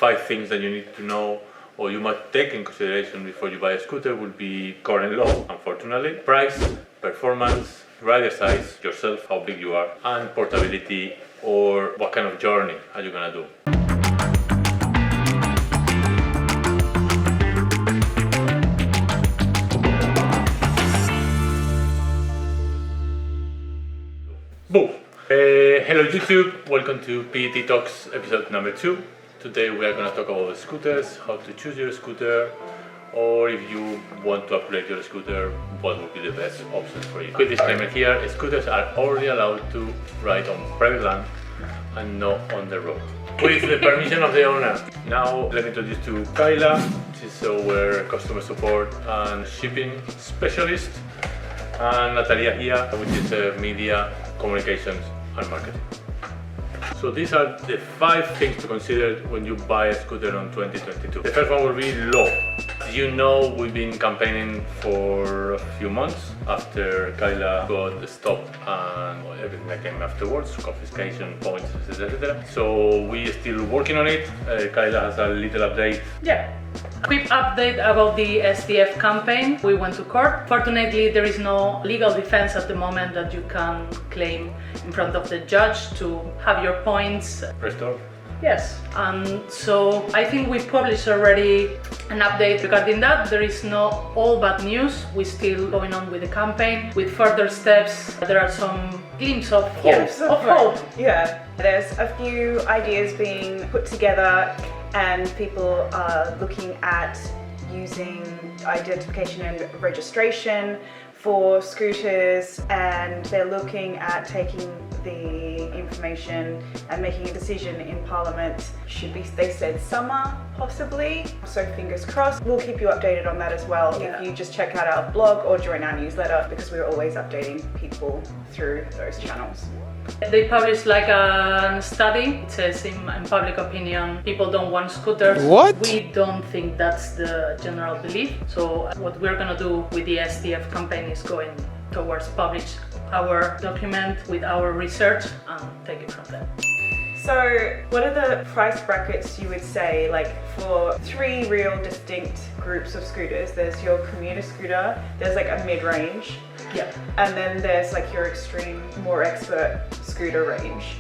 5 things that you need to know or you might take in consideration before you buy a scooter would be current law, unfortunately, price, performance, rider size, yourself, how big you are, and portability, or what kind of journey are you gonna do. Boom! Hello YouTube, welcome to PET Talks episode number 2. Today we are going to talk about scooters, how to choose your scooter, or if you want to upgrade your scooter, what would be the best options for you. Quick disclaimer here, scooters are only allowed to ride on private land and not on the road, with the permission of the owner. Now let me introduce to Kayla. She's our customer support and shipping specialist, and Natalya here, which is media, communications and marketing. So these are the 5 things to consider when you buy a scooter on 2022. The first one will be law. As you know, we've been campaigning for a few months after Kayla got stopped and everything that came afterwards, confiscation, points, etc. So we're still working on it. Kayla has a little update. Yeah. Quick update about the SDF campaign. We went to court. Fortunately, there is no legal defense at the moment that you can claim in front of the judge to have your points restored. Yes, and so I think we published already an update regarding that. There is no all bad news. We're still going on with the campaign with further steps. There are some glimpses of hope. Yeah, there's a few ideas being put together and people are looking at using identification and registration for scooters, and they're looking at taking the information and making a decision in Parliament. Should be, they said summer, possibly. So fingers crossed. We'll keep you updated on that as well. Yeah. If you just check out our blog or join our newsletter, because we're always updating people through those channels. They published like a study. It says in public opinion, people don't want scooters. What? We don't think that's the general belief. So what we're gonna do with the SDF campaign is going towards publish our document with our research and take it from there. So what are the price brackets you would say, like for 3 real distinct groups of scooters? There's your commuter scooter, there's like a mid-range, yeah, and then there's like your extreme, more expert scooter range.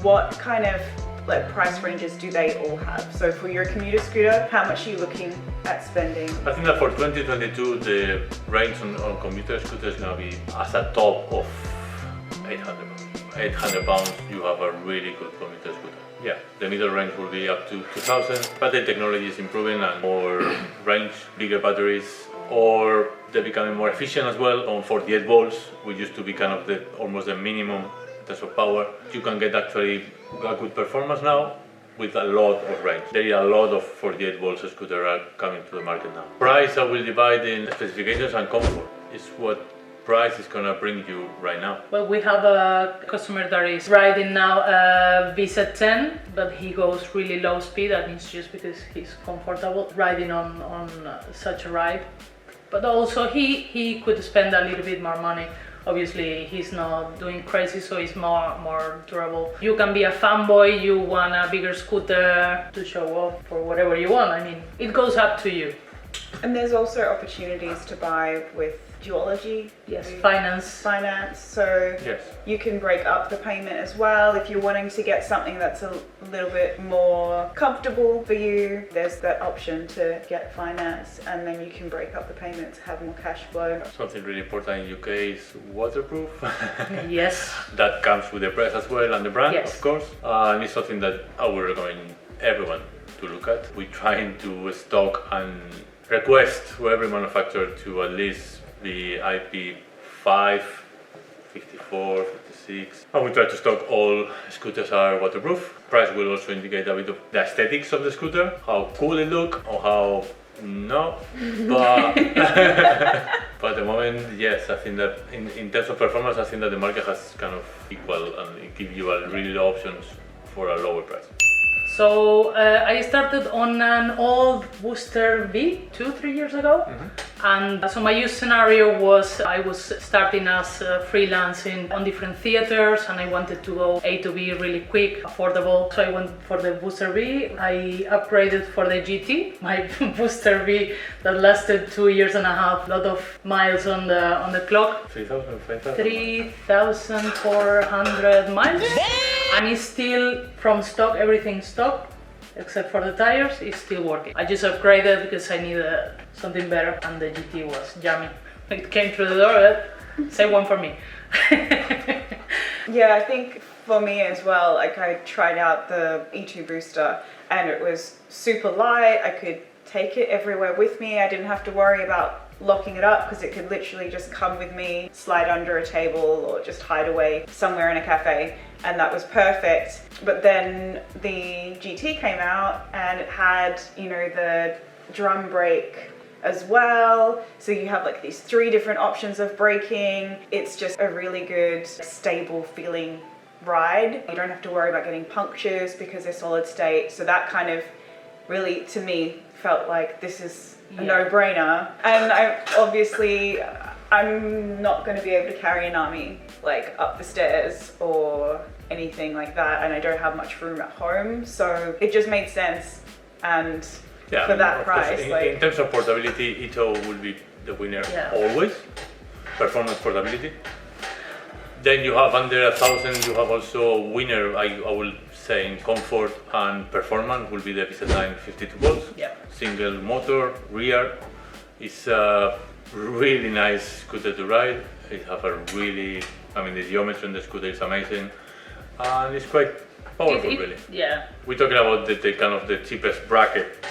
What kind of like price ranges do they all have? So for your commuter scooter, how much are you looking at spending? I think that for 2022 the range on commuter scooters is going to be as a top of 800 pounds. You have a really good commuter scooter. Yeah, the middle range will be up to 2000, but the technology is improving and more range, bigger batteries, or they're becoming more efficient as well. On 48 volts, which used to be kind of almost the minimum in terms of power, you can get actually a good performance now with a lot of range. There are a lot of 48 volts scooters are coming to the market now. Price I will divide in specifications and comfort. Is what price is gonna bring you right now. Well, we have a customer that is riding now a VZ10, but he goes really low speed, and it's just because he's comfortable riding on such a ride. But also he could spend a little bit more money. Obviously he's not doing crazy, so it's more durable. You can be a fanboy, you want a bigger scooter to show off for whatever you want. I mean, it goes up to you. And there's also opportunities to buy with duology. Yes, finance. So yes, you can break up the payment as well. If you're wanting to get something that's a little bit more comfortable for you, there's that option to get finance, and then you can break up the payments, have more cash flow. something really important in UK is waterproof. Yes. That comes with the price as well and the brand, Yes. of course. And it's something that I would recommend everyone to look at. We're trying to stock and request to every manufacturer to at least be IP5, 54, 56. And we try to stock all scooters are waterproof. Price will also indicate a bit of the aesthetics of the scooter, how cool it look or how no. But but at the moment, yes, I think that in terms of performance, I think that the market has kind of equal and it gives you a really low options for a lower price. So I started on an old Booster V 2-3 years ago, And so my use scenario was I was starting as freelancing on different theaters, and I wanted to go A to B really quick, affordable. So I went for the Booster B. I upgraded for the GT, my Booster B that lasted 2 years and a half, a lot of miles on the clock. 3,000, 5,000? 3,400 miles. And it's still from stock, everything stock, except for the tires, it's still working. I just upgraded because I needed something better, and the GT was jamming. It came through the door, save one for me. Yeah, I think for me as well, like I tried out the E2 booster and it was super light. I could take it everywhere with me. I didn't have to worry about locking it up because it could literally just come with me, slide under a table or just hide away somewhere in a cafe, and that was perfect. But then the GT came out and it had, you know, the drum brake as well, so you have like these 3 different options of braking. It's just a really good, stable feeling ride. You don't have to worry about getting punctures because they're solid state, so that kind of really, to me, felt like this is a no-brainer. And I'm not going to be able to carry an army like up the stairs or anything like that, and I don't have much room at home, so it just made sense. And for that price, in terms of portability, Ito will be the winner always. Performance portability. Then you have under 1,000, you have also winner, I will say, in comfort and performance will be the PZ9 52 volts. Yeah. Single motor, rear. It's a really nice scooter to ride. It have a really, the geometry on the scooter is amazing. And it's quite powerful, really. Yeah. We're talking about the kind of the cheapest bracket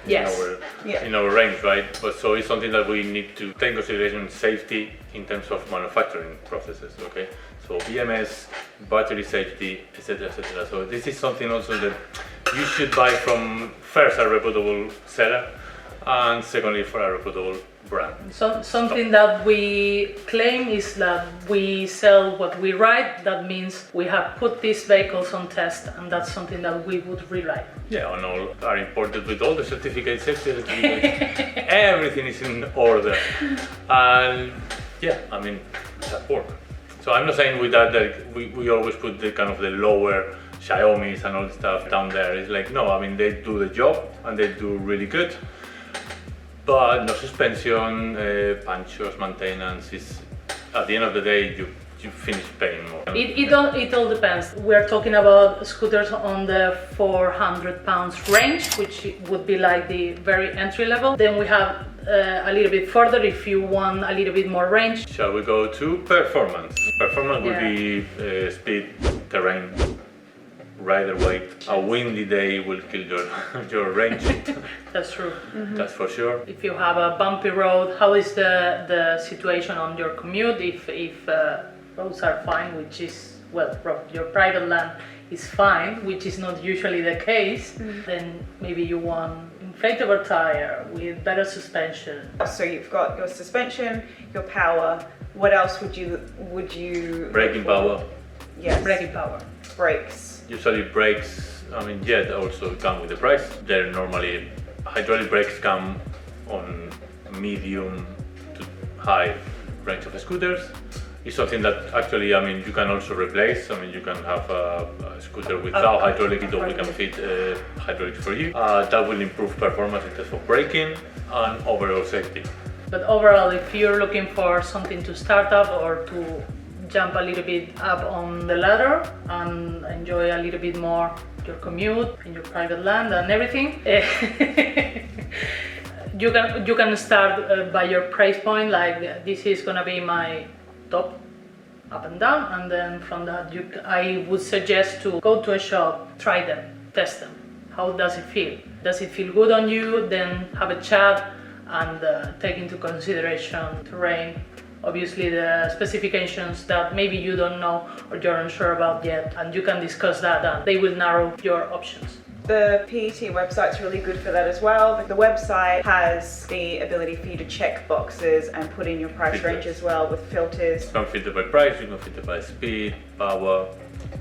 in our range, right? But so it's something that we need to take into consideration safety in terms of manufacturing processes, okay? So BMS, battery safety, etc., etc. So this is something also that you should buy from first a reputable seller, and secondly for a reputable brand. Something that we claim is that we sell what we ride. That means we have put these vehicles on test, and that's something that we would rewrite. Yeah, and all are imported with all the certificates, safety certificates. Everything is in order, and that work. So I'm not saying with that we always put the kind of the lower Xiaomi's and all the stuff down there. It's like, no, they do the job and they do really good. But no suspension, punctures, maintenance is, at the end of the day, you finish paying more. It all depends. We're talking about scooters on the £400 range, which would be like the very entry level. Then we have a little bit further if you want a little bit more range. Shall we go to performance? Performance would be speed, terrain, rider weight. A windy day will kill your range. That's true. Mm-hmm. That's for sure. If you have a bumpy road, how is the situation on your commute? If roads are fine, which is, your private land is fine, which is not usually the case, then maybe you want inflatable tire with better suspension. So you've got your suspension, your power. What else would you? Braking power. Yes. Braking power. Brakes. Usually brakes, they also come with the price. They're normally, hydraulic brakes come on medium to high range of scooters. It's something that actually, you can also replace. You can have a scooter without hydraulic, or we can fit hydraulic for you. That will improve performance in terms of braking and overall safety. But overall, if you're looking for something to start up or to jump a little bit up on the ladder and enjoy a little bit more your commute in your private land and everything, you can start by your price point. Like, this is gonna be my top up and down, and then from that I would suggest to go to a shop, try them, test them. How does it feel? Does it feel good on you? Then have a chat and take into consideration terrain, obviously the specifications that maybe you don't know or you're unsure about yet, and you can discuss that and they will narrow your options. The PET website's really good for that as well. The website has the ability for you to check boxes and put in your price range as well with filters. You can filter by price, you can filter by speed, power,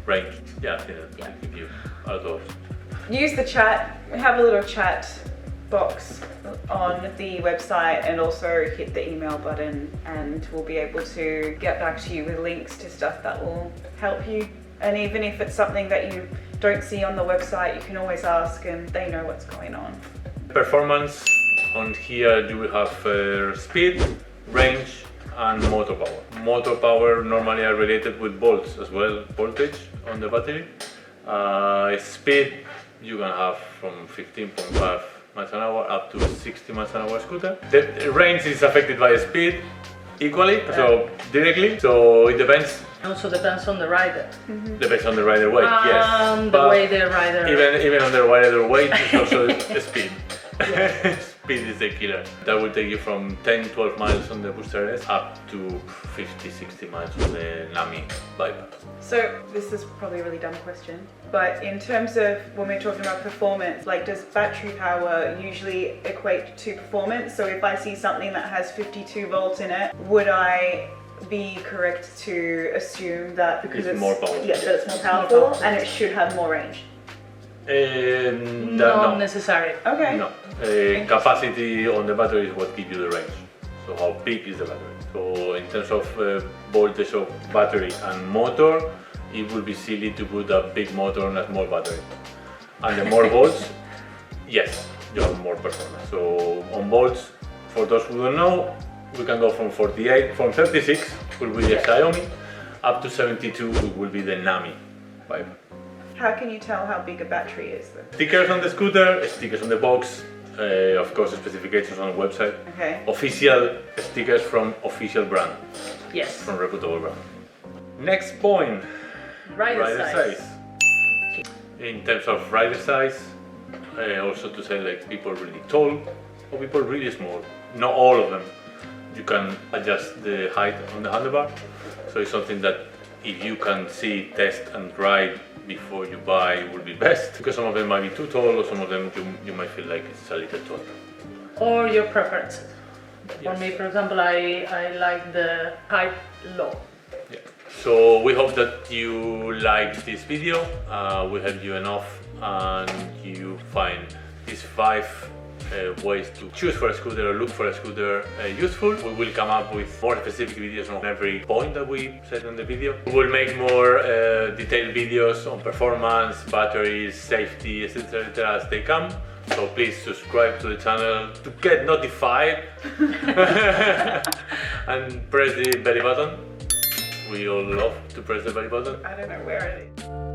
range. Yeah, I think that will give you all those. Use the chat, have a little chat box on the website and also hit the email button, and we'll be able to get back to you with links to stuff that will help you. And even if it's something that you don't see on the website, you can always ask and they know what's going on. Performance, on here you will have speed, range and motor power. Motor power normally are related with volts as well, voltage on the battery. Speed you can have from 15.5 miles an hour up to 60 miles an hour scooter. The range is affected by speed equally, so directly, so it depends. Also depends on the rider. Depends on the rider weight, yes. The But way the rider. even on the rider weight is also the speed. Speed is the killer. That will take you from 10-12 miles on the Booster S up to 50-60 miles on the Nami bike. So this is probably a really dumb question, but in terms of when we're talking about performance, like does battery power usually equate to performance? So if I see something that has 52 volts in it, would I be correct to assume that because It's more powerful. Yes, that it's more powerful and it should have more range? Not necessary. Okay. No. Capacity on the battery is what gives you the range. So how big is the battery? So in terms of voltage of battery and motor, it would be silly to put a big motor on a small battery. And the more volts, yes, you have more performance. So on volts, for those who don't know, we can go from 36 will be the Xiaomi, up to 72 will be the Nami bike. How can you tell how big a battery is then? Stickers on the scooter, stickers on the box, of course specifications on the website. Okay. Official stickers from official brand, Yes. from reputable brand. Next point, Rider size. In terms of rider size, also to say like people really tall or people really small. Not all of them. You can adjust the height on the handlebar. So it's something that if you can see, test and ride before you buy would be best, because some of them might be too tall or some of them you might feel like it's a little tall. Or your preference. For Yes. me, for example, I like the height low. Yeah. So we hope that you liked this video, we helped you enough and you find these 5 ways to choose for a scooter or look for a scooter useful. We will come up with more specific videos on every point that we said in the video. We will make more detailed videos on performance, batteries, safety, etc. as they come. So please subscribe to the channel to get notified and press the belly button. We all love to press the belly button. I don't know where it is.